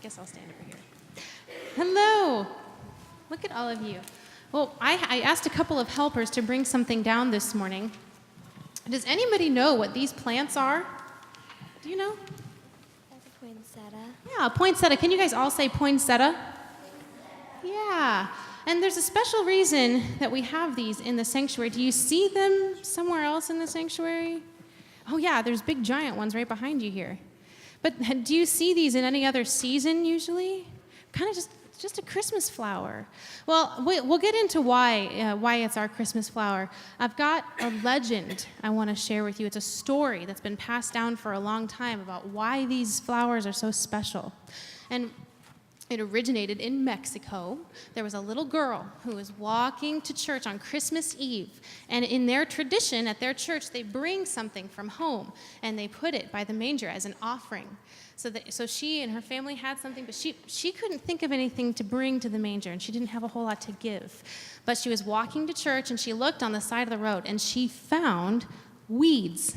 guess I'll stand over here. Hello. Look at all of you. Well, I asked a couple of helpers to bring something down this morning. Does anybody know what these plants are? Do you know? That's a poinsettia. Yeah, poinsettia. Can you guys all say poinsettia? Yeah. And there's a special reason that we have these in the sanctuary. Do you see them somewhere else in the sanctuary? Oh, yeah, there's big giant ones right behind you here. But do you see these in any other season usually? Kind of just a Christmas flower. Well, we'll get into why it's our Christmas flower. I've got a legend I want to share with you. It's a story that's been passed down for a long time about why these flowers are so special. And it originated in Mexico. There was a little girl who was walking to church on Christmas Eve. And in their tradition, at their church, they bring something from home, and they put it by the manger as an offering. So she and her family had something, but she couldn't think of anything to bring to the manger, and she didn't have a whole lot to give. But she was walking to church, and she looked on the side of the road, and she found weeds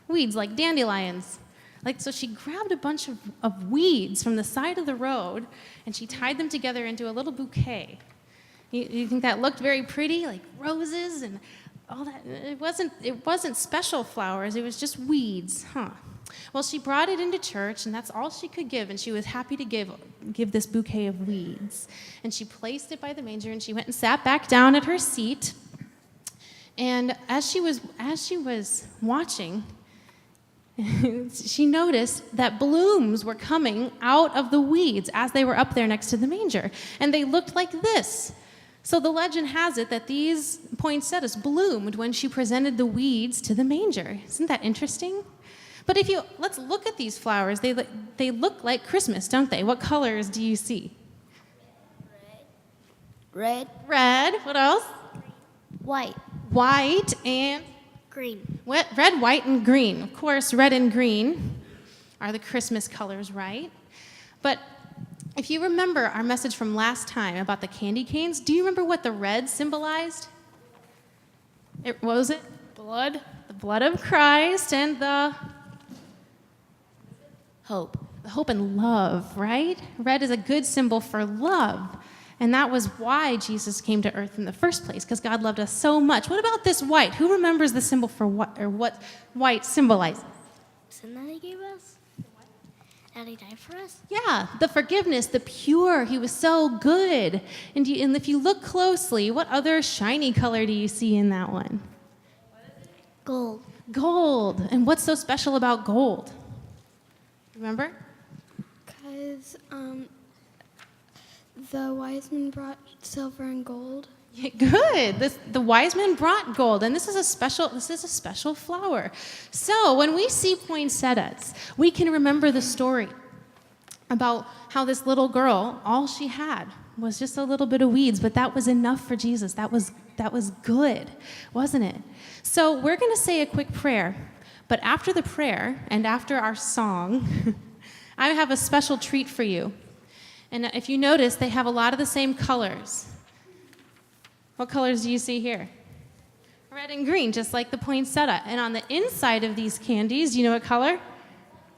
like dandelions. So she grabbed a bunch of weeds from the side of the road, and she tied them together into a little bouquet. You think that looked very pretty, like roses and all that? It wasn't special flowers. It was just weeds, huh? Well, she brought it into church, and that's all she could give, and she was happy to give this bouquet of weeds. And she placed it by the manger, and she went and sat back down at her seat. And as she was watching, she noticed that blooms were coming out of the weeds as they were up there next to the manger, and they looked like this. So the legend has it that these poinsettias bloomed when she presented the weeds to the manger. Isn't that interesting? But let's look at these flowers. They look like Christmas, don't they? What colors do you see? Red. Red. What else? White. White and Green. Red, white, and green. Of course, red and green are the Christmas colors, right? But if you remember our message from last time about the candy canes, do you remember what the red symbolized? What was it? Blood. The blood of Christ and the Hope. hope and love, right? Red is a good symbol for love. And that was why Jesus came to earth in the first place, because God loved us so much. What about this white? Who remembers the symbol for what white symbolizes? Isn't that he gave us? That he died for us? Yeah, the forgiveness, the pure. He was so good. And if you look closely, what other shiny color do you see in that one? Gold. Gold. And what's so special about gold? Remember? Because the wise men brought silver and gold. Yeah, good. The wise men brought gold, and this is a special flower. So when we see poinsettias, we can remember the story about how this little girl, all she had was just a little bit of weeds, but that was enough for Jesus. That was good, wasn't it? So we're going to say a quick prayer, but after the prayer and after our song, I have a special treat for you. And if you notice, they have a lot of the same colors. What colors do you see here? Red and green, just like the poinsettia. And on the inside of these candies, do you know what color?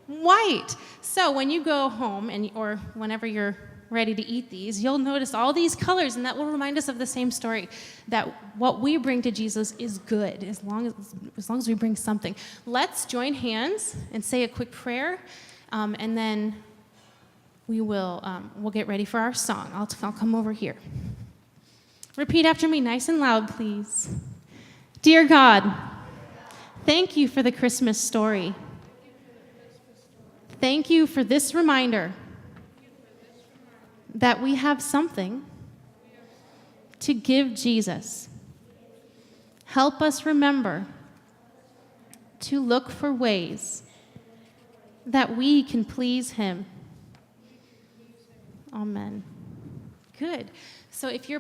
White. So when you go home or whenever you're ready to eat these, you'll notice all these colors, and that will remind us of the same story, that what we bring to Jesus is good, as long as we bring something. Let's join hands and say a quick prayer, and then we'll get ready for our song. I'll come over here. Repeat after me nice and loud, please. Dear God, thank you for the Christmas story. Thank you for this reminder that we have something to give Jesus. Help us remember to look for ways that we can please him. Amen. Good. So if you're